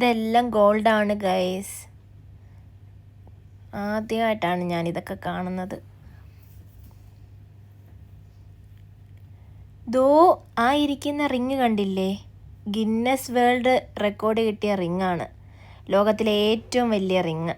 ഇതെല്ലാം ഗോൾഡാണ് ഗൈസ്. ആദ്യമായിട്ടാണ് ഞാനിതൊക്കെ കാണുന്നത്. ദോ ആ ഇരിക്കുന്ന റിങ് കണ്ടില്ലേ? ഗിന്നസ് വേൾഡ് റെക്കോർഡ് കിട്ടിയ റിങ്ങാണ്. ലോകത്തിലെ ഏറ്റവും വലിയ റിങ്.